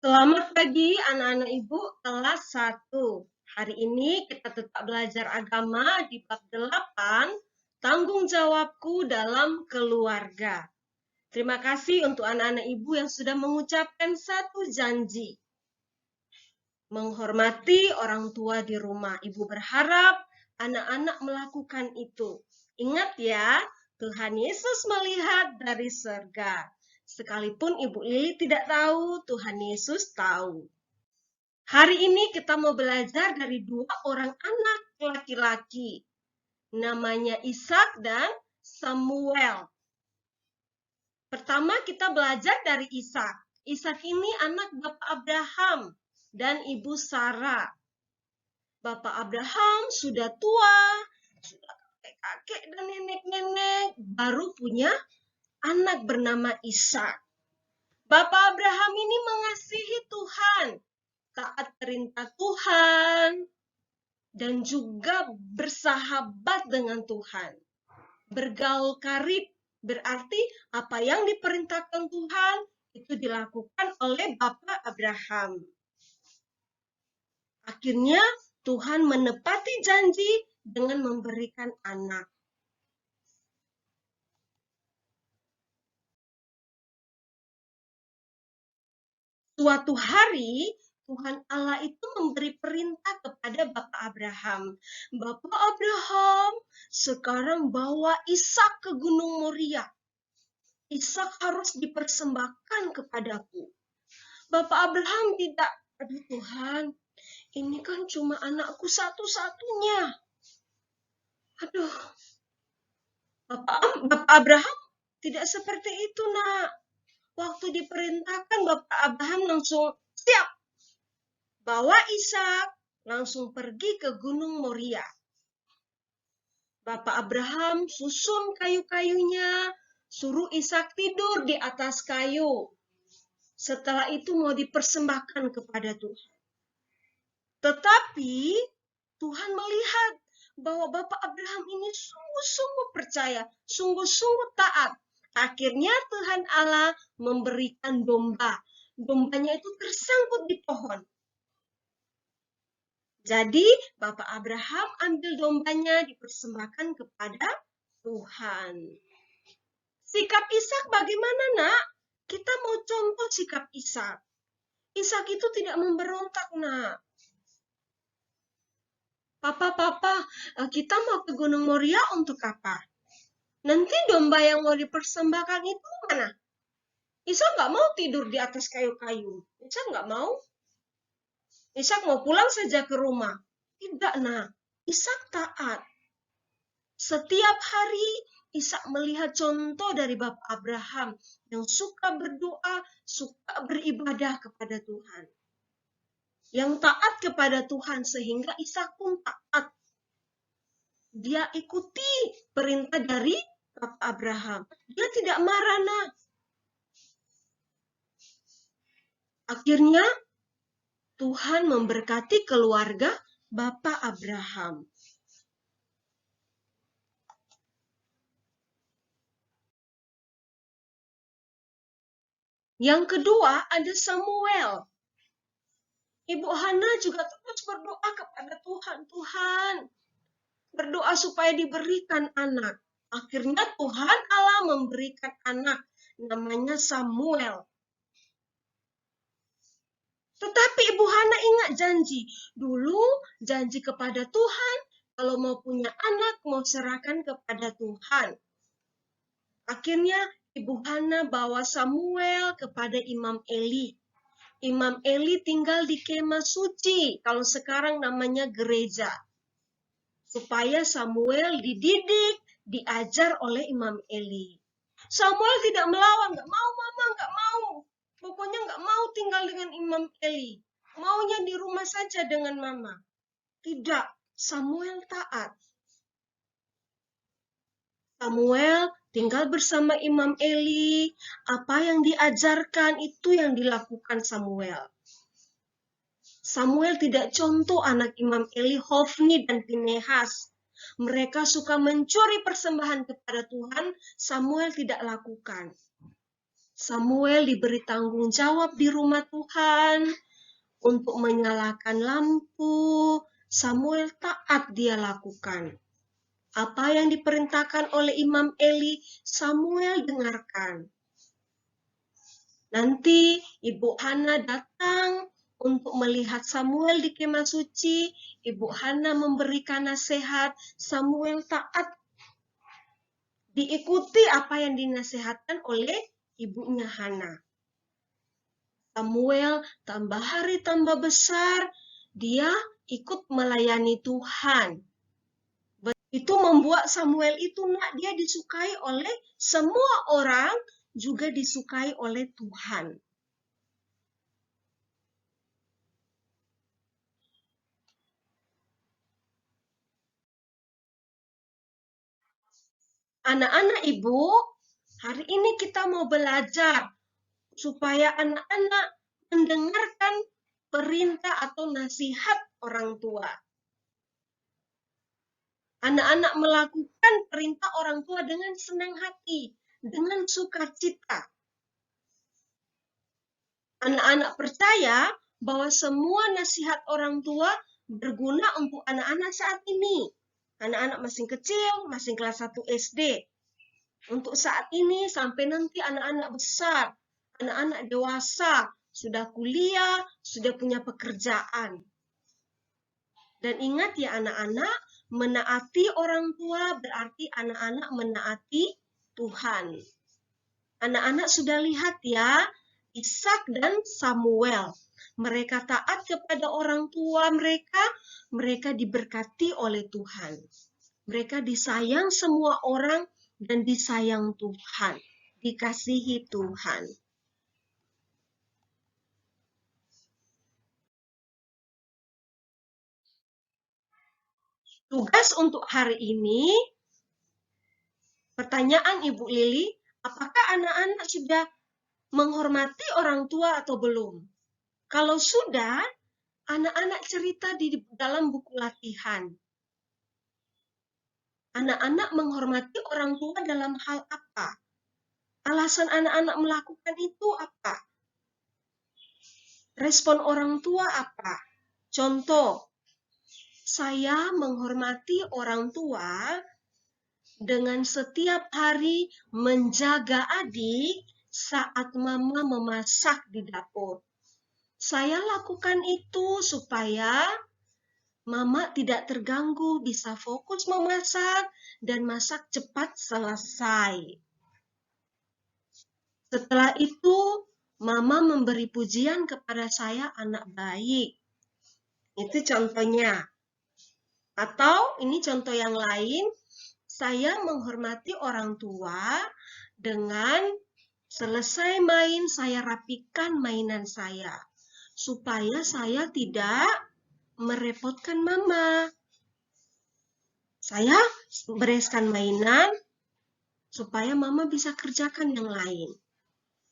Selamat pagi anak-anak ibu kelas 1. Hari ini kita tetap belajar agama di bab 8, tanggung jawabku dalam keluarga. Terima kasih untuk anak-anak ibu yang sudah mengucapkan satu janji. Menghormati orang tua di rumah. Ibu berharap anak-anak melakukan itu. Ingat ya, Tuhan Yesus melihat dari surga. Sekalipun Ibu Lili tidak tahu, Tuhan Yesus tahu. Hari ini kita mau belajar dari dua orang anak laki-laki. Namanya Ishak dan Samuel. Pertama kita belajar dari Ishak. Ishak ini anak Bapak Abraham dan Ibu Sarah. Bapak Abraham sudah tua, sudah kakek-kakek dan nenek-nenek, baru punya anak bernama Ishak. Bapak Abraham ini mengasihi Tuhan, taat perintah Tuhan, dan juga bersahabat dengan Tuhan. Bergaul karib, berarti apa yang diperintahkan Tuhan itu dilakukan oleh Bapak Abraham. Akhirnya Tuhan menepati janji dengan memberikan anak. Suatu hari Tuhan Allah itu memberi perintah kepada Bapak Abraham. Bapak Abraham, sekarang bawa Ishak ke Gunung Moria. Ishak harus dipersembahkan kepadaku. Bapak Abraham tidak, aduh Tuhan, ini kan cuma anakku satu-satunya. Aduh, Bapak Abraham tidak seperti itu, nak. Waktu diperintahkan, Bapak Abraham langsung siap. Bawa Ishak, langsung pergi ke Gunung Moria. Bapak Abraham susun kayu-kayunya, suruh Ishak tidur di atas kayu. Setelah itu mau dipersembahkan kepada Tuhan. Tetapi Tuhan melihat bahwa Bapak Abraham ini sungguh-sungguh percaya, sungguh-sungguh taat. Akhirnya Tuhan Allah memberikan domba. Dombanya itu tersangkut di pohon. Jadi Bapak Abraham ambil dombanya dipersembahkan kepada Tuhan. Sikap Ishak bagaimana, nak? Kita mau contoh sikap Ishak. Ishak itu tidak memberontak, nak. Papa, kita mau ke Gunung Moria untuk apa? Nanti domba yang mau dipersembahkan itu mana? Ishak nggak mau tidur di atas kayu-kayu. Ishak nggak mau. Ishak mau pulang saja ke rumah. Tidak, nak. Ishak taat. Setiap hari Ishak melihat contoh dari Bapak Abraham yang suka berdoa, suka beribadah kepada Tuhan. Yang taat kepada Tuhan sehingga Ishak pun taat. Dia ikuti perintah dari Bapak Abraham. Dia tidak marah, nak. Akhirnya Tuhan memberkati keluarga Bapak Abraham. Yang kedua ada Samuel. Ibu Hana juga terus berdoa kepada Tuhan. Tuhan, berdoa supaya diberikan anak. Akhirnya Tuhan Allah memberikan anak. Namanya Samuel. Tetapi Ibu Hana ingat janji. Dulu janji kepada Tuhan, kalau mau punya anak, mau serahkan kepada Tuhan. Akhirnya Ibu Hana bawa Samuel kepada Imam Eli. Imam Eli tinggal di kemah suci, kalau sekarang namanya gereja. Supaya Samuel dididik, diajar oleh Imam Eli. Samuel tidak melawan, nggak mau mama, nggak mau. Pokoknya nggak mau tinggal dengan Imam Eli. Maunya di rumah saja dengan mama. Tidak, Samuel taat. Samuel tinggal bersama Imam Eli. Apa yang diajarkan itu yang dilakukan Samuel. Samuel tidak contoh anak Imam Eli, Hofni dan Pinehas. Mereka suka mencuri persembahan kepada Tuhan, Samuel tidak lakukan. Samuel diberi tanggung jawab di rumah Tuhan untuk menyalakan lampu. Samuel taat dia lakukan. Apa yang diperintahkan oleh Imam Eli, Samuel dengarkan. Nanti Ibu Hana datang untuk melihat Samuel di kemah suci. Ibu Hana memberikan nasihat, Samuel taat. Diikuti apa yang dinasihatkan oleh ibunya Hana. Samuel tambah hari tambah besar, dia ikut melayani Tuhan. Itu membuat Samuel itu dia disukai oleh semua orang, juga disukai oleh Tuhan. Anak-anak Ibu, hari ini kita mau belajar supaya anak-anak mendengarkan perintah atau nasihat orang tua. Anak-anak melakukan perintah orang tua dengan senang hati, dengan sukacita. Anak-anak percaya bahwa semua nasihat orang tua berguna untuk anak-anak saat ini. Anak-anak masih kecil, masih kelas 1 SD. Untuk saat ini sampai nanti anak-anak besar, anak-anak dewasa, sudah kuliah, sudah punya pekerjaan. Dan ingat ya anak-anak, menaati orang tua berarti anak-anak menaati Tuhan. Anak-anak sudah lihat ya, Ishak dan Samuel. Mereka taat kepada orang tua mereka, mereka diberkati oleh Tuhan. Mereka disayang semua orang dan disayang Tuhan, dikasihi Tuhan. Tugas untuk hari ini, pertanyaan Ibu Lili, apakah anak-anak sudah menghormati orang tua atau belum? Kalau sudah, anak-anak cerita di dalam buku latihan. Anak-anak menghormati orang tua dalam hal apa? Alasan anak-anak melakukan itu apa? Respon orang tua apa? Contoh, saya menghormati orang tua dengan setiap hari menjaga adik saat mama memasak di dapur. Saya lakukan itu supaya mama tidak terganggu, bisa fokus memasak, dan masak cepat selesai. Setelah itu, mama memberi pujian kepada saya, anak baik. Itu contohnya. Atau ini contoh yang lain, saya menghormati orang tua dengan selesai main, saya rapikan mainan saya. Supaya saya tidak merepotkan mama. Saya bereskan mainan supaya mama bisa kerjakan yang lain.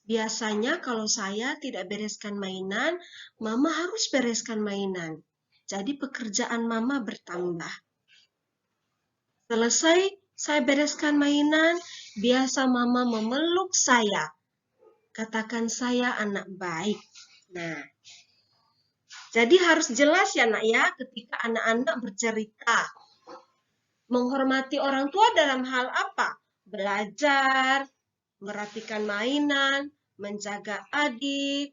Biasanya kalau saya tidak bereskan mainan, mama harus bereskan mainan. Jadi pekerjaan mama bertambah. Selesai saya bereskan mainan, biasa mama memeluk saya. Katakan saya anak baik. Nah, jadi harus jelas ya nak ya ketika anak-anak bercerita. Menghormati orang tua dalam hal apa? Belajar, merapikan mainan, menjaga adik,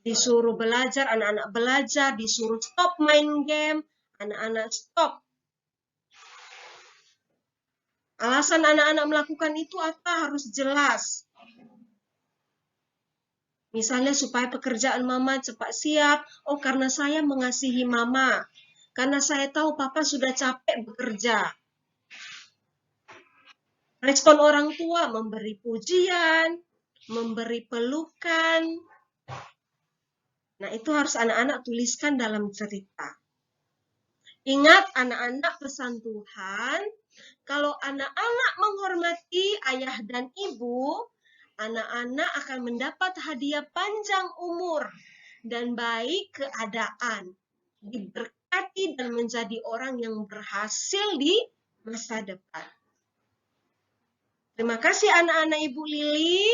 disuruh belajar, anak-anak belajar, disuruh stop main game, anak-anak stop. Alasan anak-anak melakukan itu apa? Harus jelas. Misalnya supaya pekerjaan mama cepat siap. Oh, karena saya mengasihi mama. Karena saya tahu papa sudah capek bekerja. Respon orang tua memberi pujian, memberi pelukan. Nah, itu harus anak-anak tuliskan dalam cerita. Ingat anak-anak pesan Tuhan, kalau anak-anak menghormati ayah dan ibu, anak-anak akan mendapat hadiah panjang umur dan baik keadaan, diberkati dan menjadi orang yang berhasil di masa depan. Terima kasih anak-anak Ibu Lili.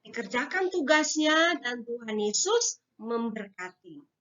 Dikerjakan tugasnya dan Tuhan Yesus memberkati.